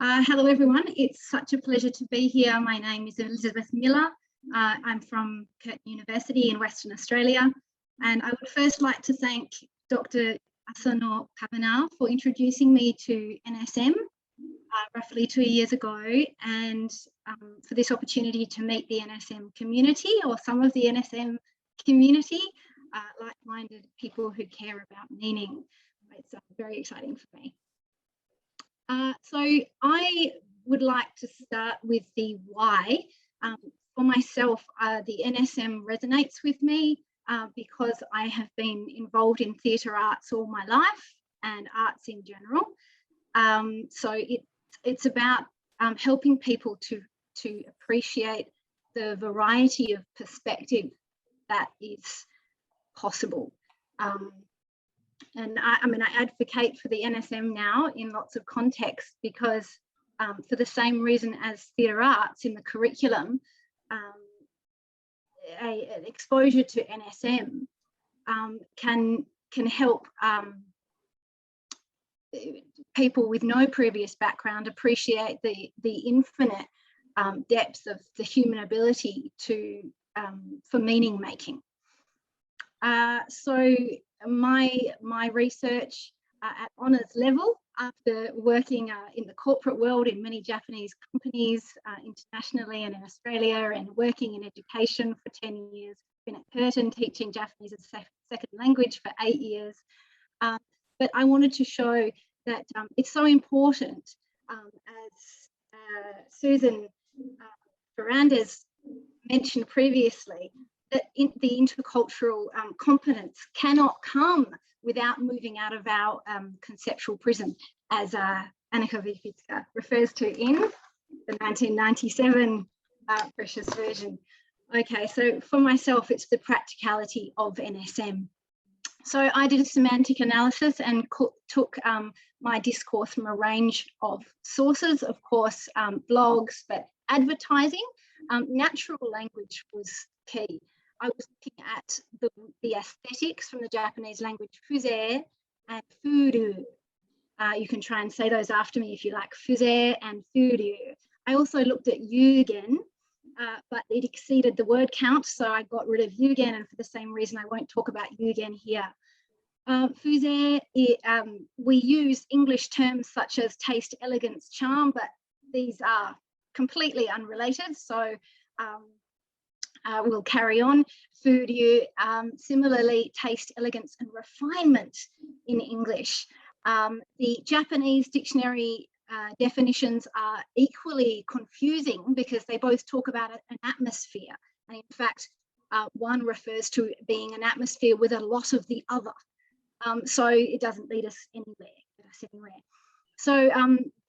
Hello everyone, it's such a pleasure to be here. My name is Elizabeth Miller. I'm from Curtin University in Western Australia, and I would first like to thank Dr. Asano Kavanagh for introducing me to NSM roughly 2 years ago, and for this opportunity to meet the NSM community, or some of the NSM community, like-minded people who care about meaning. It's very exciting for me. So I would like to start with the why. For myself, the NSM resonates with me because I have been involved in theatre arts all my life and arts in general. So it's about helping people to appreciate the variety of perspective that is possible. And I advocate for the NSM now in lots of contexts because for the same reason as theatre arts in the curriculum, an exposure to NSM can help people with no previous background appreciate the infinite depth of the human ability for meaning making. So my research at honours level, after working in the corporate world in many Japanese companies internationally and in Australia, and working in education for 10 years, been at Curtin teaching Japanese as a second language for 8 years. But I wanted to show that it's so important, as Susan Ferrandez mentioned previously, that the intercultural competence cannot come without moving out of our conceptual prison, as Annika Wiewiecka refers to in the 1997 precious version. Okay, so for myself, it's the practicality of NSM. So I did a semantic analysis and took my discourse from a range of sources, of course, blogs, but advertising. Natural language was key. I was looking at the aesthetics from the Japanese language, fuze and furu. You can try and say those after me if you like, fuze and furu. I also looked at yugen, but it exceeded the word count, so I got rid of yugen, and for the same reason I won't talk about yugen here. Fuze, we use English terms such as taste, elegance, charm, but these are completely unrelated, so we'll carry on. Furyu, similarly, taste, elegance, and refinement in English. The Japanese dictionary definitions are equally confusing because they both talk about an atmosphere. And in fact, one refers to being an atmosphere with a lot of the other. So it doesn't lead us anywhere. So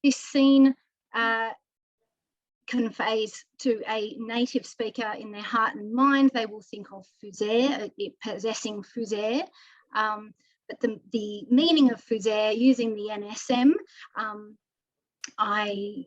this scene conveys to a native speaker in their heart and mind, they will think of fuze, possessing fuze. But the meaning of fuze using the NSM, I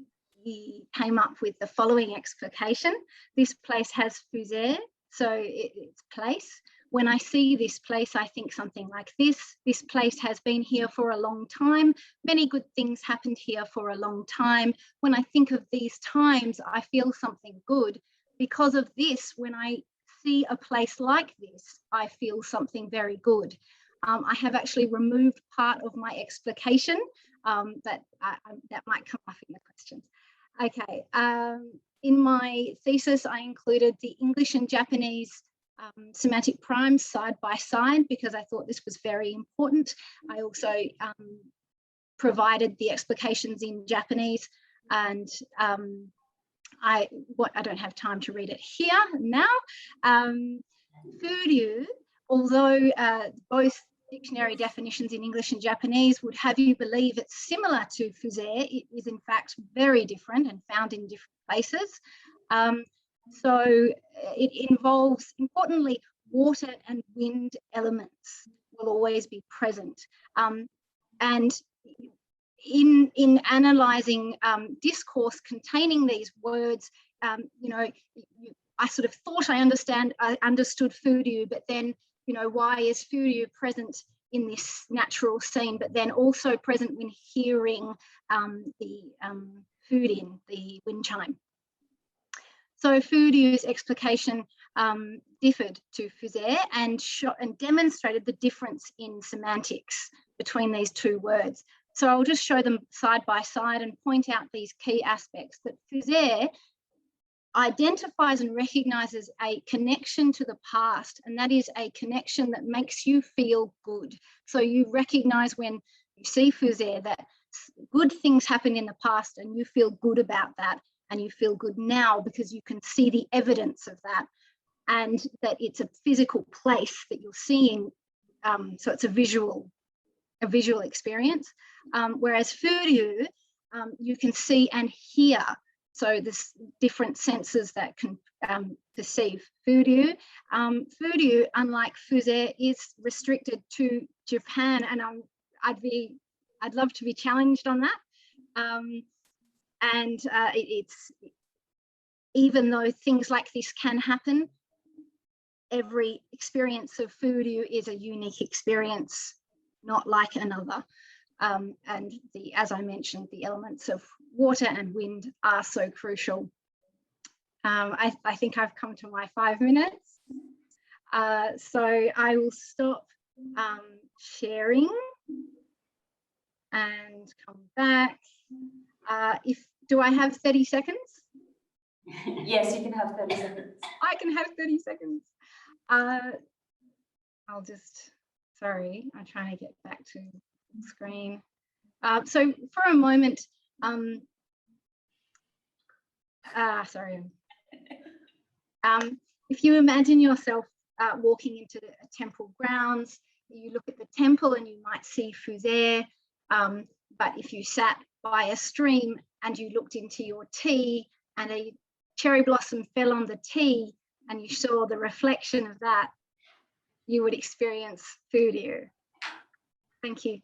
came up with the following explication. This place has fuze, so it's place. When I see this place, I think something like this. This place has been here for a long time. Many good things happened here for a long time. When I think of these times, I feel something good. Because of this, when I see a place like this, I feel something very good. I have actually removed part of my explication that might come up in the questions. Okay, in my thesis, I included the English and Japanese semantic primes side by side because I thought this was very important. I also provided the explications in Japanese, and I don't have time to read it here now. Furyu, although both dictionary definitions in English and Japanese would have you believe it's similar to fuze, it is in fact very different and found in different places. So it involves, importantly, water and wind elements will always be present. And in analysing discourse containing these words, I sort of thought I understood furyu, but then, why is furyu present in this natural scene, but then also present when hearing the food in, the wind chime. So Fudiu's explication differed to Fusere and demonstrated the difference in semantics between these two words. So I'll just show them side by side and point out these key aspects that Fusere identifies and recognises a connection to the past, and that is a connection that makes you feel good. So you recognise when you see Fusere that good things happened in the past and you feel good about that, and you feel good now because you can see the evidence of that, and that it's a physical place that you're seeing. So it's a visual experience. Whereas Fudiu, you can see and hear. So there's different senses that can perceive Fudiu. Fudiu, unlike Fusere, is restricted to Japan, and I'd love to be challenged on that. It's even though things like this can happen, every experience of Fudiu is a unique experience, not like another. And as I mentioned, the elements of water and wind are so crucial. I think I've come to my 5 minutes. So I will stop sharing and come back. Do I have 30 seconds? Yes, you can have 30 seconds. I can have 30 seconds. I'll just, sorry, I'm trying to get back to the screen. So for a moment, sorry. If you imagine yourself walking into a temple grounds, you look at the temple and you might see Fusere, but if you sat by a stream and you looked into your tea and a cherry blossom fell on the tea and you saw the reflection of that, you would experience Fudiu. Thank you.